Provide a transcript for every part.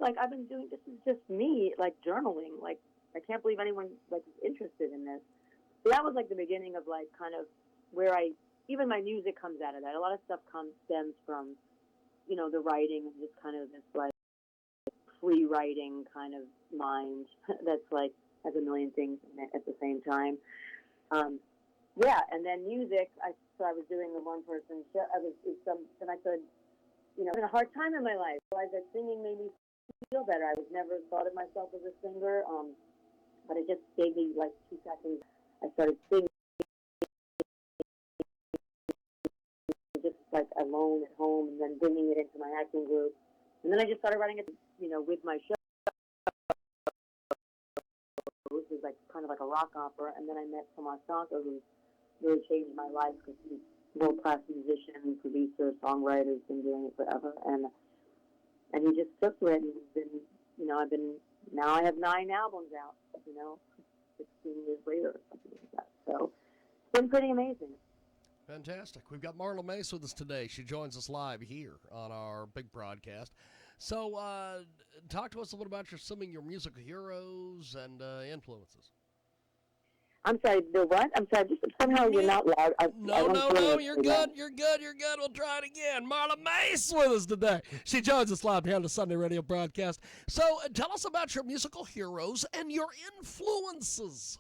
like, I've been doing, this is just me, like, journaling. Like, I can't believe anyone, like, is interested in this. So that was, like, the beginning of, like, kind of where even my music comes out of that. A lot of stuff stems from, the writing and just kind of this, like, free writing kind of mind that's, like, has a million things in it at the same time. Yeah, and then music, so I was doing the one-person show. And I said, having a hard time in my life. I realized that singing made me feel better. I was never thought of myself as a singer, but it just gave me like 2 seconds. I started singing just like alone at home, and then bringing it into my acting group. And then I just started writing it, with my show. This was like kind of like a rock opera. And then I met Tomas Sanko, who really changed my life because he's a world-class musician, producer, songwriter. He's been doing it forever. And he just took to it, and he's been, now I have 9 albums out, 16 years later or something like that. So it's been pretty amazing. Fantastic. We've got Marla Mase with us today. She joins us live here on our big broadcast. So talk to us a little about some of your musical heroes and influences. I'm sorry, the what? I'm sorry, just somehow you're not loud. No, you're good. We'll try it again. Marla Mase with us today. She joins us live here on the Sunday radio broadcast. So tell us about your musical heroes and your influences.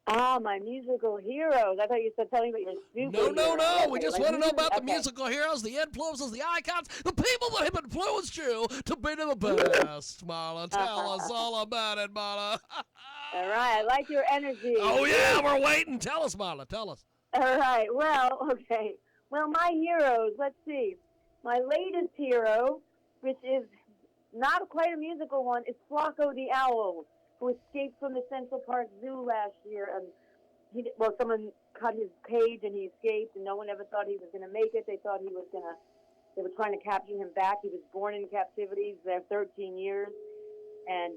My musical heroes. I thought you said tell me about your super No. Okay, We just want to know about the musical heroes, the influences, the icons, the people that have influenced you to be the best, Marla. Tell us all about it, Marla. All right, I like your energy. Oh, yeah, we're waiting. Tell us, Marla, tell us. All right, well, okay. Well, my heroes, let's see. My latest hero, which is not quite a musical one, is Flacco the Owl, who escaped from the Central Park Zoo last year. And someone cut his cage and he escaped, and no one ever thought he was going to make it. They thought they were trying to capture him back. He was born in captivity. He's there 13 years. And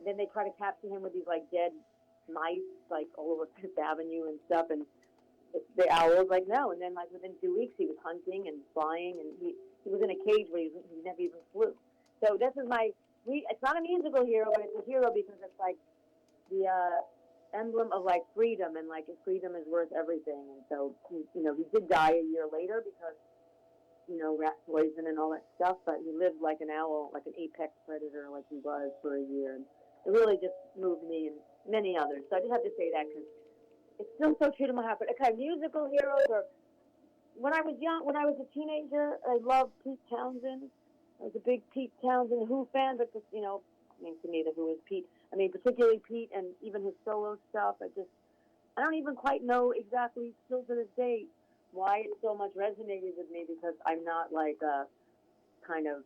then they try to capture him with these, like, dead mice, like, all over Fifth Avenue and stuff. And the owl was like, no. And then, like, within 2 weeks, he was hunting and flying. And he was in a cage where he never even flew. So this is it's not a musical hero, but it's a hero because it's, like, the emblem of, like, freedom. And, like, freedom is worth everything. And so, he did die a year later because, rat poison and all that stuff. But he lived like an owl, like an apex predator, like he was for a year. And it really just moved me and many others. So I just have to say that because it's still so true to my heart. But okay, musical heroes when I was a teenager, I loved Pete Townsend. I was a big Pete Townsend Who fan, but just, to me, the Who is Pete. I mean, particularly Pete and even his solo stuff. I don't even quite know exactly still to this day why it so much resonated with me because I'm not like a kind of,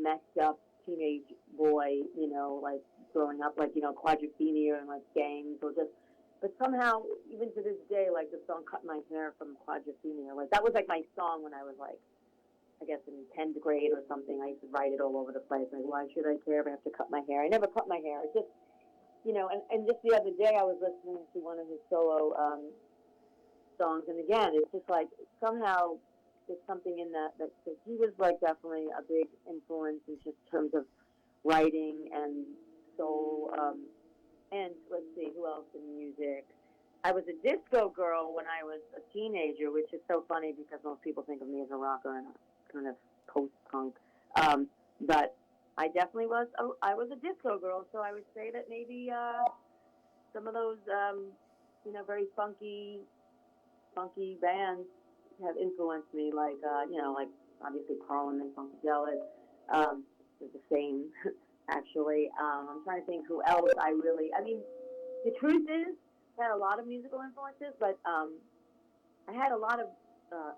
messed up teenage boy, like growing up, like, quadrophenia and like gangs but somehow, even to this day, like the song Cut My Hair from Quadrophenia, like that was like my song when I was like, I guess in 10th grade or something. I used to write it all over the place. Like, why should I care if I have to cut my hair? I never cut my hair. It's just, and just the other day I was listening to one of his solo songs. And again, it's just like somehow there's something in that he was like definitely a big influence in just terms of writing and soul. And let's see, who else in music? I was a disco girl when I was a teenager, which is so funny because most people think of me as a rocker and a kind of post-punk. But I definitely was. I was a disco girl, so I would say that maybe some of those, very funky bands have influenced me. Like, like obviously Parliament, Funkadelic, is the same. Actually, I'm trying to think who else the truth is, I had a lot of musical influences, but I had a lot of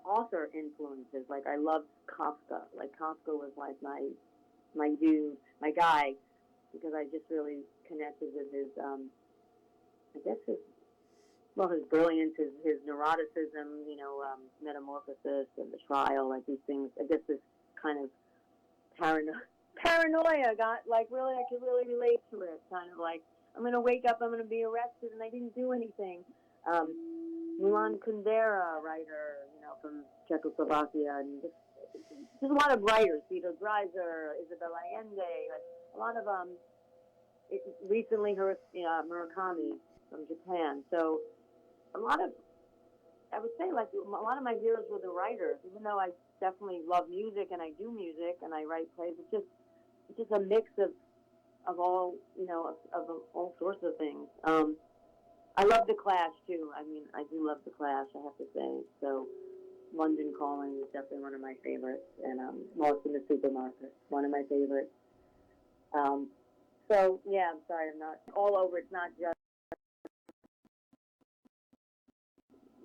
author influences. Like, I loved Kafka. Like, Kafka was like my dude, my guy, because I just really connected with his, his brilliance, his neuroticism, Metamorphosis and The Trial, like these things. I guess this kind of paranoia got, like, really, I could really relate to it. Kind of like, I'm going to wake up, I'm going to be arrested, and I didn't do anything. Milan Kundera, writer, from Czechoslovakia, and just there's a lot of writers, Peter Dreiser, Isabel Allende, like, a lot of recently Murakami from Japan. So a lot of, I would say, like, a lot of my heroes were the writers. Even though I definitely love music and I do music and I write plays, it's just a mix of all, of all sorts of things. I love The Clash too. I mean, I do love The Clash, I have to say. So London Calling is definitely one of my favorites, and Lost in the Supermarket, one of my favorites. So yeah, I'm sorry, I'm not all over. It's not just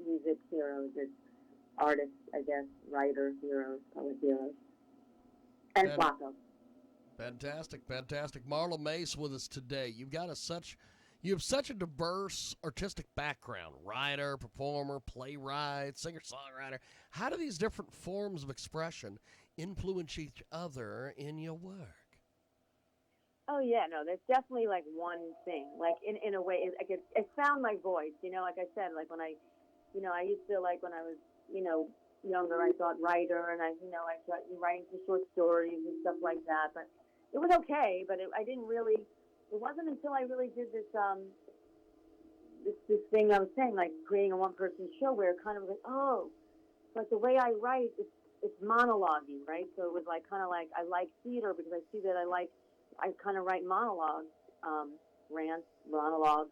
music heroes, it's artists, I guess, writers, heroes, poet heroes, and Flacco. Fantastic, fantastic. Marla Mase with us today. You have such a diverse artistic background: writer, performer, playwright, singer-songwriter. How do these different forms of expression influence each other in your work? Oh yeah, no, there's definitely like one thing. Like in a way, it found my voice. Like I said, like when I used to, like when I was younger, I thought writer, and I thought writing some short stories and stuff like that. But it was okay, but I didn't really. It wasn't until I really did this this thing I was saying, like creating a one-person show, where it kind of like, oh, like the way I write, it's monologue-y, right? So it was like kind of like I like theater because I see that I kind of write monologues, rants, monologues,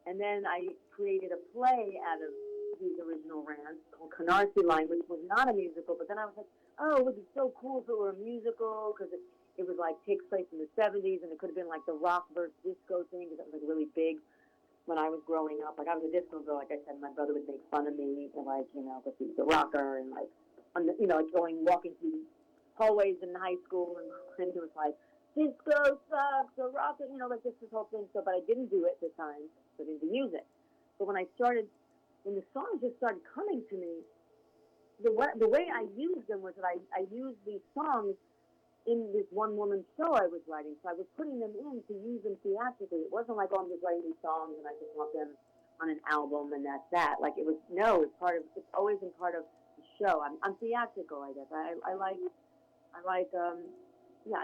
and then I created a play out of these original rants called Canarsie Line, which was not a musical, but then I was like, oh, it would be so cool if it were a musical, because it was like takes place in the 70s, and it could have been like the rock versus disco thing, because it was like really big when I was growing up. Like I was a disco girl, like I said, my brother would make fun of me, and like, because he was a rocker, and like, like walking through hallways in high school, and he was like, disco sucks, or rock, like this whole thing. So, but I didn't do it this time, so I didn't do music. But when the songs just started coming to me, the way I used them was that I used these songs in this one-woman show I was writing. So I was putting them in to use them theatrically. It wasn't like, oh, I'm just writing these songs and I just want them on an album and that's that. Like it's always been part of the show. I'm theatrical, I guess. I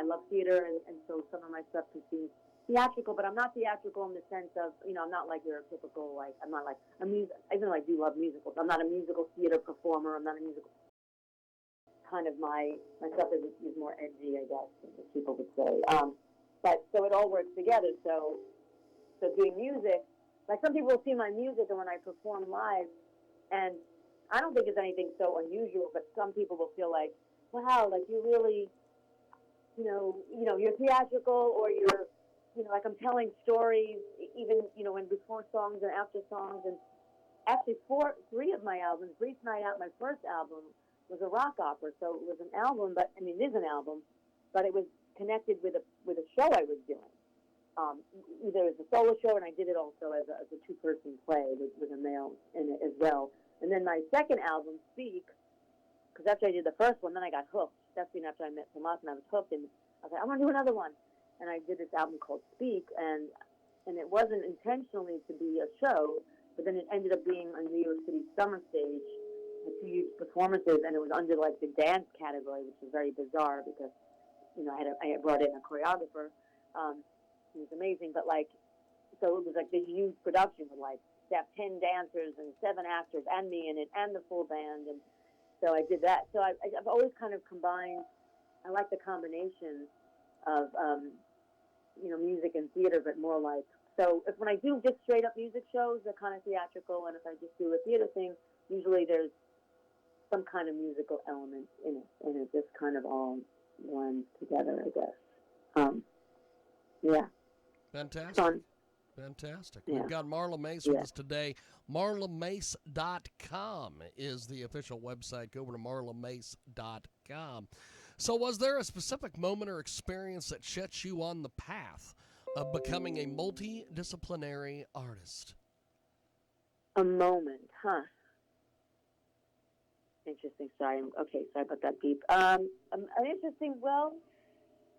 love theater, and so some of my stuff can seem theatrical, but I'm not theatrical in the sense of, I'm not like your typical, like, I'm not like a music, even though I do love musicals, I'm not a musical theater performer, I'm not a musical, kind of my stuff is more edgy, I guess, as people would say. But, so it all works together, so doing music, like some people will see my music and when I perform live, and I don't think it's anything so unusual, but some people will feel like, wow, like you really, you're theatrical, or you're, like I'm telling stories, even, when before songs and after songs. And actually three of my albums, Brief Night Out, my first album, was a rock opera. So it was an album, but, it is an album, but it was connected with a show I was doing. Either as a solo show, and I did it also as a two-person play with a male in it as well. And then my second album, Speak, because after I did the first one, then I got hooked. That's been after I met Tomas, and I was hooked, and I was like, I want to do another one. And I did this album called Speak, and it wasn't intentionally to be a show, but then it ended up being a New York City summer stage with 2 huge performances, and it was under like the dance category, which was very bizarre because, I had brought in a choreographer. He was amazing, but like, so it was like this huge production with like 10 dancers and 7 actors and me in it and the full band, and so I did that. So I've always kind of combined. I like the combination of music and theater, but more like, so when I do just straight up music shows, they're kind of theatrical, and if I just do a theater thing, usually there's some kind of musical element in it, and it just kind of all blends together, I guess. Yeah. Fantastic. Fun. Fantastic. Yeah. We've got Marla Mase with us today. MarlaMase.com is the official website. Go over to MarlaMase.com. So was there a specific moment or experience that set you on the path of becoming a multidisciplinary artist? A moment, huh? Interesting. Sorry about that beep. An interesting, well,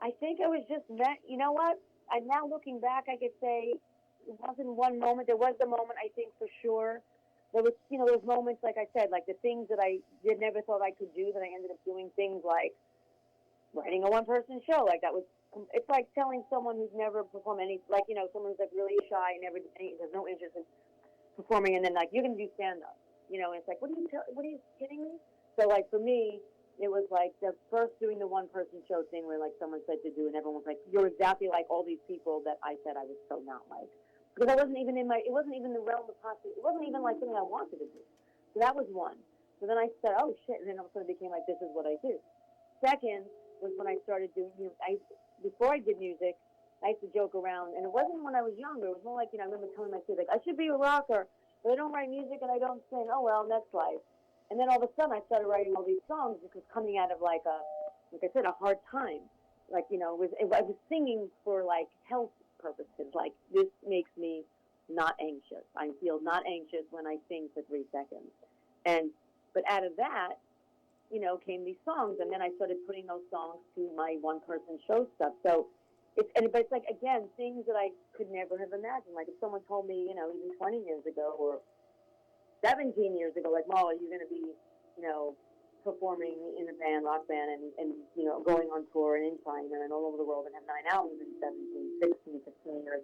I think I was just you know what? I'm now looking back, I could say it wasn't one moment. There was a moment, I think, for sure, there was, those moments, like I said, like the things that I never thought I could do, that I ended up doing things like writing a one-person show. Like that was, it's like telling someone who's never performed any, like, someone who's like really shy, never, has no interest in performing, and then like, you're going to do stand-up, and it's like, what are you kidding me? So like for me, it was like the first doing the one-person show thing where like someone said to do, and everyone was like, you're exactly like all these people that I said I was so not like. Because I wasn't even it wasn't even the realm of possibility. It wasn't even like something I wanted to do. So that was one. So then I said, oh shit, and then all of a sudden it became like, this is what I do. Second was when I started doing, before I did music, I used to joke around, and it wasn't when I was younger. It was more like, I remember telling my kids, like, I should be a rocker, but I don't write music and I don't sing. Oh well, next life. And then all of a sudden I started writing all these songs, because coming out of like I said, a hard time. Like, I was singing for like health purposes. Like, this makes me not anxious. I feel not anxious when I sing for 3 seconds. But out of that, came these songs, and then I started putting those songs to my one-person show stuff. So but it's like, again, things that I could never have imagined. Like if someone told me, even 20 years ago or 17 years ago, like, Marla, you're going to be, performing in a band, rock band, and going on tour and in China and all over the world and have 9 albums in 17, 16, 15 years.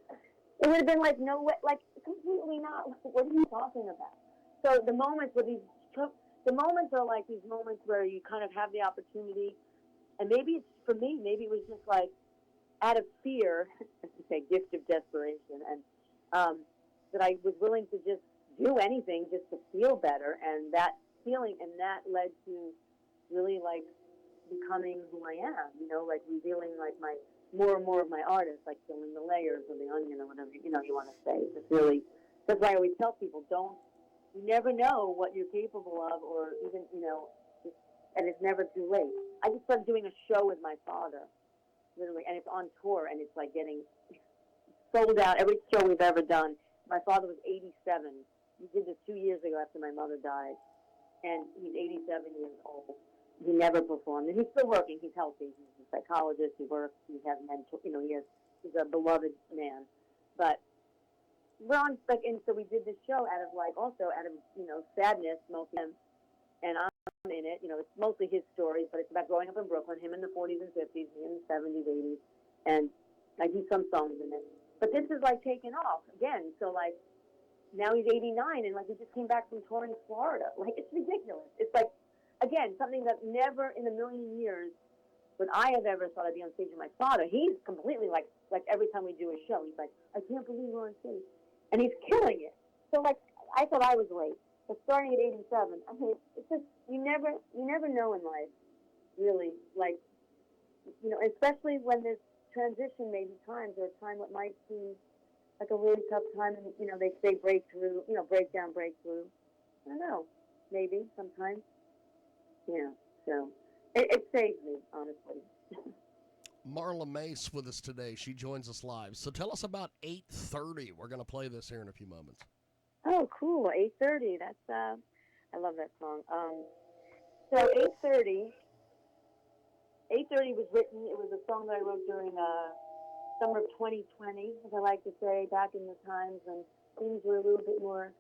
It would have been like, no way, like, completely not. What are you talking about? So the moments are like these moments where you kind of have the opportunity, and maybe it's, for me, maybe it was just like, out of fear, as you say, gift of desperation, and that I was willing to just do anything just to feel better, and that feeling, and that led to really like becoming who I am, like revealing like my more and more of my artist, like peeling the layers of the onion or whatever you want to say. It's really, that's why I always tell people, you never know what you're capable of, or even and it's never too late. I just started doing a show with my father, literally, and it's on tour, and it's like getting sold out every show we've ever done. My father was 87. He did this 2 years ago after my mother died, and he's 87 years old. He never performed, and he's still working. He's healthy. He's a psychologist. He works. He has mental. He's a beloved man. But we're on, like, and so we did this show out of sadness, mostly, and I'm in it. It's mostly his stories, but it's about growing up in Brooklyn, him in the 40s and 50s, me in the 70s, 80s, and I do some songs in it. But this is like taking off again. So like, now he's 89, and like, he just came back from touring Florida. Like, it's ridiculous. It's like, again, something that never in a million years would I have ever thought I'd be on stage with my father. He's completely like every time we do a show, he's like, I can't believe we're on stage, and he's killing it. So like, I thought I was late, but starting at 87, I mean, it's just, you never know in life, really. Like, especially when there's transition, maybe times, or a time that might seem like a really tough time, and they say breakthrough, breakdown, breakthrough. I don't know, maybe sometimes. So it saves me, honestly. Marla Mase with us today. She joins us live. So tell us about 8:30. We're going to play this here in a few moments. Oh, cool. 8:30. That's I love that song. So 8:30 was written. It was a song that I wrote during summer of 2020, as I like to say, back in the times when things were a little bit more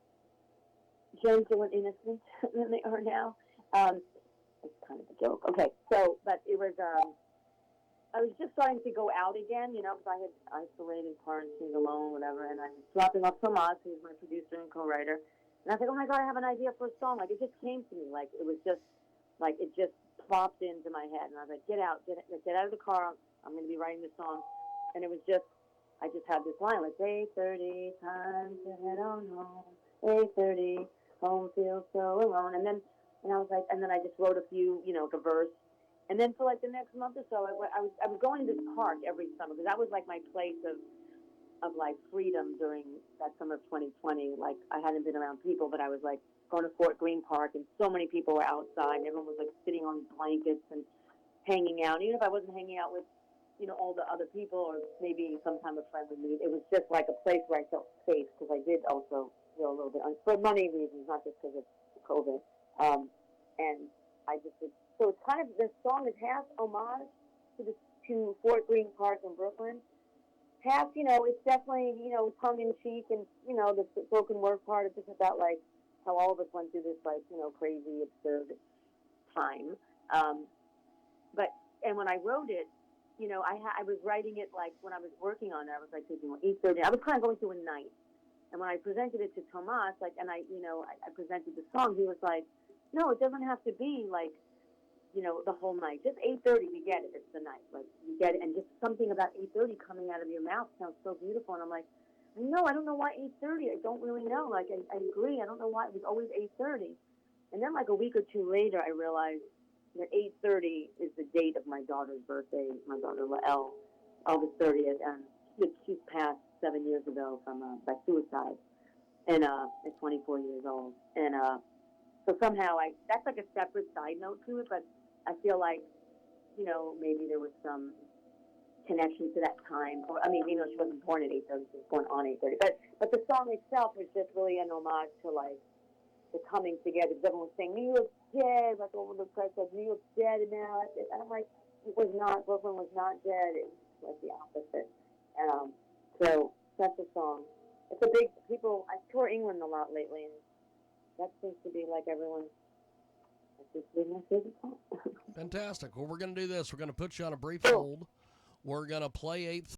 gentle and innocent than they are now. It's kind of a joke. Okay, so, but it was, I was just starting to go out again, because I had isolated, quarantined, alone, whatever, and I was dropping off from Mase, who's my producer and co-writer, and I said, oh my God, I have an idea for a song. Like, it just came to me. Like, it was just, like, it just plopped into my head, and I was like, get out of the car. I'm going to be writing this song. And it was just, I just had this line, like, 8:30, time to head on home. 8:30, home feels so alone. And I was like, and then I just wrote a few, a verse. And then for like the next month or so, I was going to this park every summer, because that was like my place of like freedom during that summer of 2020. Like, I hadn't been around people, but I was like going to Fort Greene Park, and so many people were outside, and everyone was like sitting on blankets and hanging out. And even if I wasn't hanging out with all the other people, or maybe sometime a friend would meet. It was just like a place where I felt safe, because I did also feel a little bit, for money reasons, not just because of COVID. And I just did, so it's kind of, this song is half homage to Fort Greene Park in Brooklyn. Half, it's definitely, tongue in cheek, and, the spoken word part is just about like how all of us went through this, like, crazy, absurd time. And when I wrote it, I was writing it, like, when I was working on it, I was like thinking, 8:30. I was kind of going through a night. And when I presented it to Tomas, like, and I presented the song, he was like, no, it doesn't have to be like, the whole night. Just 8:30, we get it. It's the night. Like, you get it. And just something about 8:30 coming out of your mouth sounds so beautiful. And I'm like, no, I don't know why 8:30. I don't really know. Like, I agree. I don't know why it was always 8:30. And then, like, a week or two later, I realized that 8:30 is the date of my daughter's birthday, my daughter Lael, August 30th. And she's passed 7 years ago by suicide. And at 24 years old. And so somehow that's like a separate side note to it, but I feel like, maybe there was some connection to that time. Or, I mean, she wasn't born at 8:30, she was born on 8:30. But the song itself was just really an homage to, like, the coming together. Because everyone was saying, New York's dead, like, over the press, like, New York's dead now. And I'm like, it was not, Brooklyn was not dead. It was like the opposite. So that's the song. It's a big, I tour England a lot lately, and that seems to be like everyone's. This is my favorite song. Fantastic. Well, we're going to do this. We're going to put you on a brief hold. We're going to play 8:30.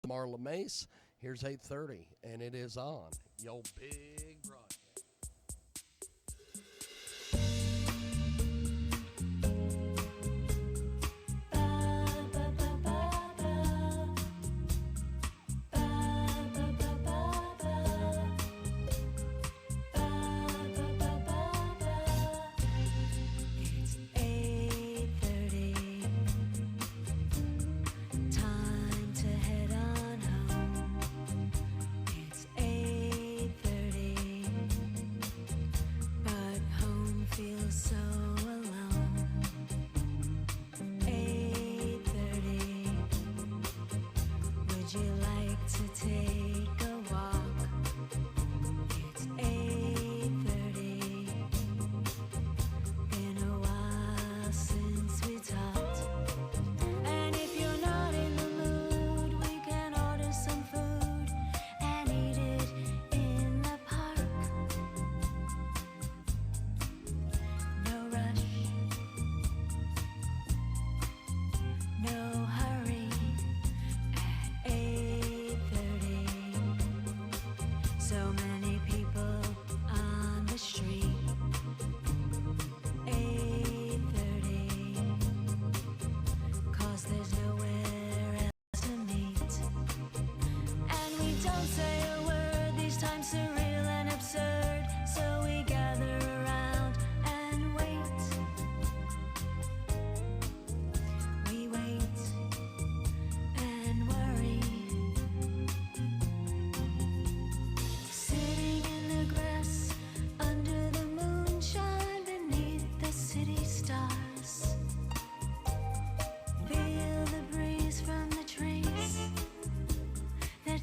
Marla Mase. Here's 8:30, and it is on Yo Big Broadcast.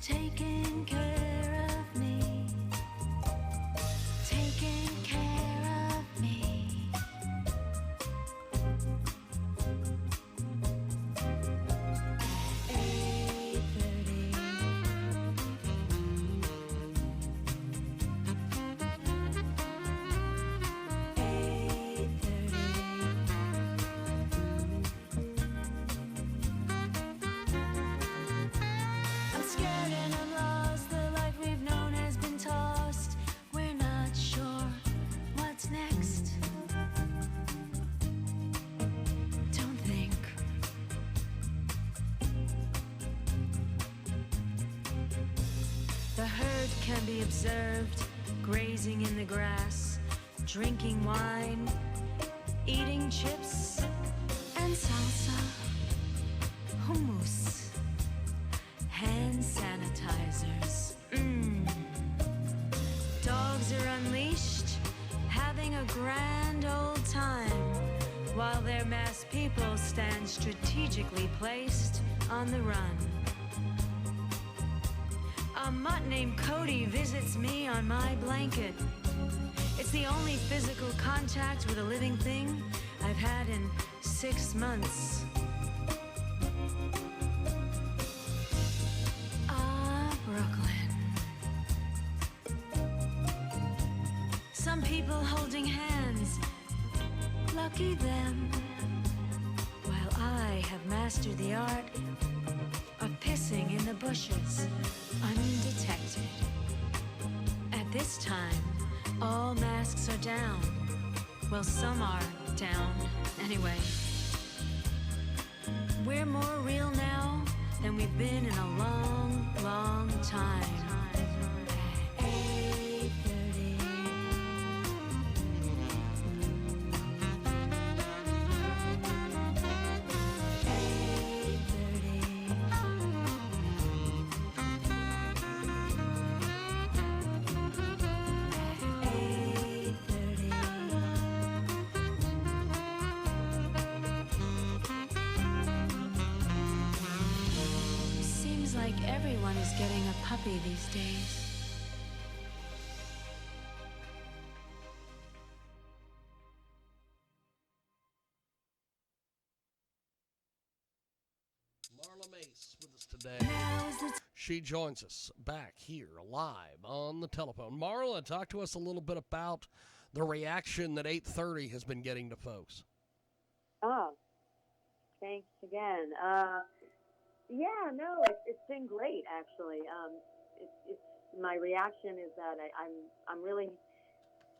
Taking care of me, taking care of me. The herd can be observed, grazing in the grass, drinking wine, eating chips and salsa, hummus, hand sanitizers. Dogs are unleashed, having a grand old time, while their masked people stand strategically placed on the run. A mutt named Cody visits me on my blanket. It's the only physical contact with a living thing I've had in 6 months. Ah, Brooklyn. holding hands. Lucky them. While I have mastered the art of pissing in the bushes, undetected. At this time, all masks are down. Well, some are down, anyway. We're more real now than we've been in a long, long time. 8:30. 8:30. Seems like everyone is getting a puppy these days. Marla Mase with us today. Now is the She joins us back here live on the telephone. Marla, talk to us a little bit about the reaction that 8:30 has been getting to folks. Oh, thanks again. Yeah, no, it's been great actually. It's my reaction is that I'm really,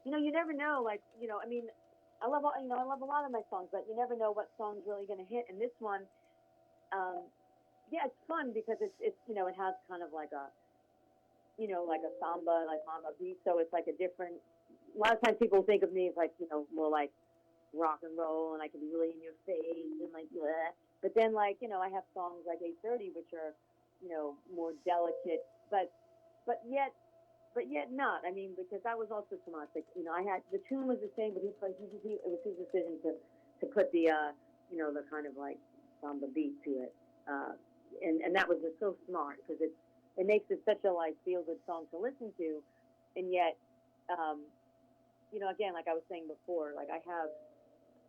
you never know. Like, I mean, I love I love a lot of my songs, but you never know what song's really going to hit. And this one, yeah, it's fun because it's it has kind of like a like a samba, like mama beat. So it's like a different. A lot of times people think of me as like more like rock and roll, and I can be really in your face and like bleh. But then like I have songs like 8:30 which are more delicate, but yet not. I mean, because that was also Tomas. Like I had the tune was the same, but it was his decision to put the the kind of like samba beat to it, and that was just so smart because it makes it such a like feel good song to listen to, and yet again, like I was saying before, like I have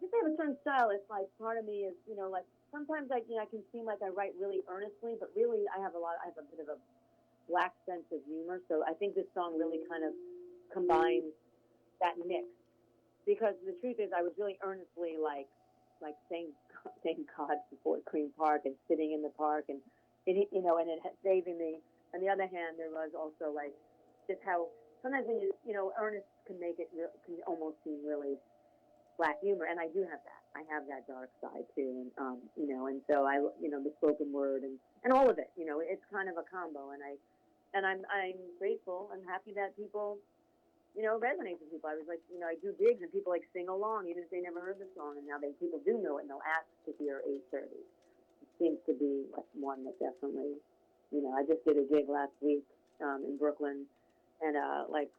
a certain style. It's like part of me is like sometimes I can seem like I write really earnestly, but really I have a bit of a black sense of humor. So I think this song really kind of combines that mix, because the truth is I was really earnestly like saying God before Green Park and sitting in the park and and it saving me. On the other hand, there was also like just how sometimes when earnest can make it can almost seem really black humor, and I do have that. I have that dark side too, and and so I the spoken word and all of it. It's kind of a combo, and I'm grateful and happy that people resonates with people. I was like I do gigs and people like sing along even if they never heard the song, and now people do know it and they'll ask to hear 8:30. It seems to be like one that definitely I just did a gig last week in Brooklyn, and like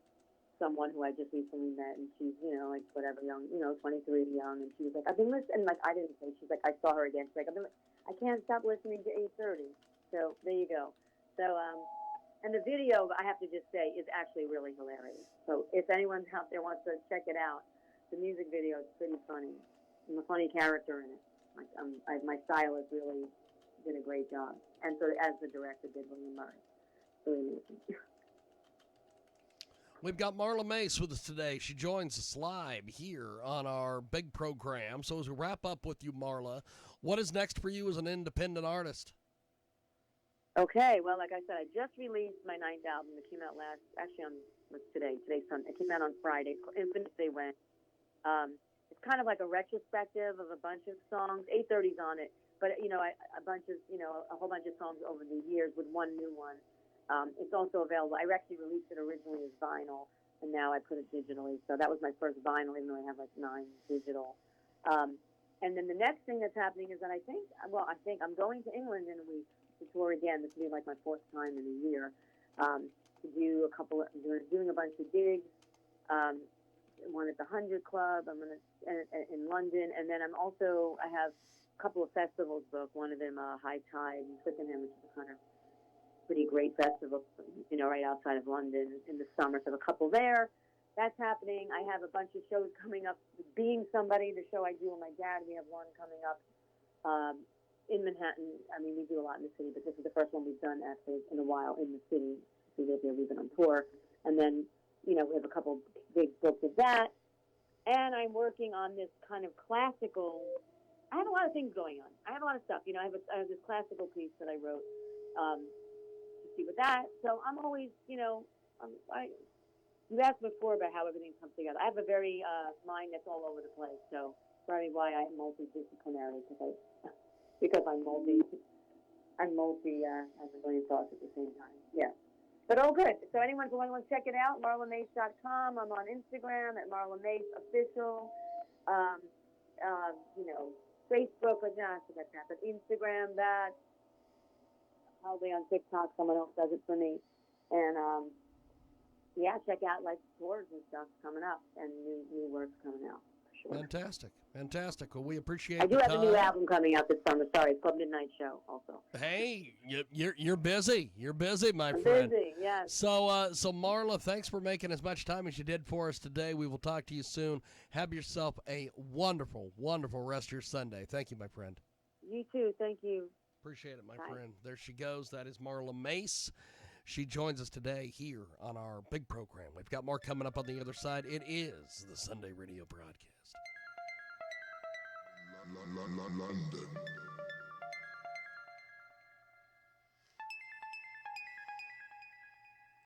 someone who I just recently met, and she's, like whatever, young, 23 young, and she was like, I've been listening, and like I didn't say, she's like, I saw her again, she's like, I can't stop listening to 8:30. So there you go. So and the video, I have to just say, is actually really hilarious. So if anyone out there wants to check it out, the music video is pretty funny. I'm a funny character in it. Like my stylist really did a great job, and so as the director did, William Murray. Really amazing. We've got Marla Mase with us today. She joins us live here on our big program. So as we wrap up with you, Marla, what is next for you as an independent artist? Okay, well, like I said, I just released my 9th album. It came out what's today? Today's Sunday. It came out on Friday. It's called Infinite They Went. It's kind of like a retrospective of a bunch of songs. 8:30's on it, but a bunch of a whole bunch of songs over the years with one new one. It's also available. I actually released it originally as vinyl, and now I put it digitally. So that was my first vinyl, even though I have like 9 digital. And then the next thing that's happening is that I think I'm going to England in a week to tour again. This will be like my 4th time in a year, to do we're doing a bunch of gigs. One at the 100 Club. I'm gonna in London, and then I have a couple of festivals booked. One of them, High Tide in Twickenham, which is a kind of pretty great festival, right outside of London in the summer. So a couple there. That's happening. I have a bunch of shows coming up. Being Somebody, the show I do with my dad, we have one coming up in Manhattan. I mean, we do a lot in the city, but this is the first one we've done actually in a while in the city. We live here. We've been on tour. And then, we have a couple big books of that. and I'm working on this kind of classical. I have a lot of things going on. I have a lot of stuff. You know, I have this classical piece that I wrote to see with that. So I'm always, you know, you asked before about how everything comes together. I have a very mind that's all over the place. So probably why I'm multidisciplinary because I'm multi have a million thoughts at the same time. Yeah. But all good. So anyone who wants to check it out, marlamase.com. I'm on Instagram at marlamase official. You know, Facebook, but no, I forgot that. But Instagram, that. Probably on TikTok, someone else does it for me. And yeah, check out like tours and stuff coming up and new works coming out. Sure. Fantastic. Fantastic. Well, we appreciate I do the have time. a new album coming out this summer. Sorry, it's called Midnight Show also. Hey, you're busy. You're busy, my I'm friend. busy, yes. So Marla, thanks for making as much time as you did for us today. We will talk to you soon. Have yourself a wonderful, wonderful rest of your Sunday. Thank you, my friend. You too. Thank you. Appreciate it, my Bye. friend. There she goes. That is Marla Mase. She joins us today here on our big program. We've got more coming up on the other side. It is the Sunday radio broadcast. London.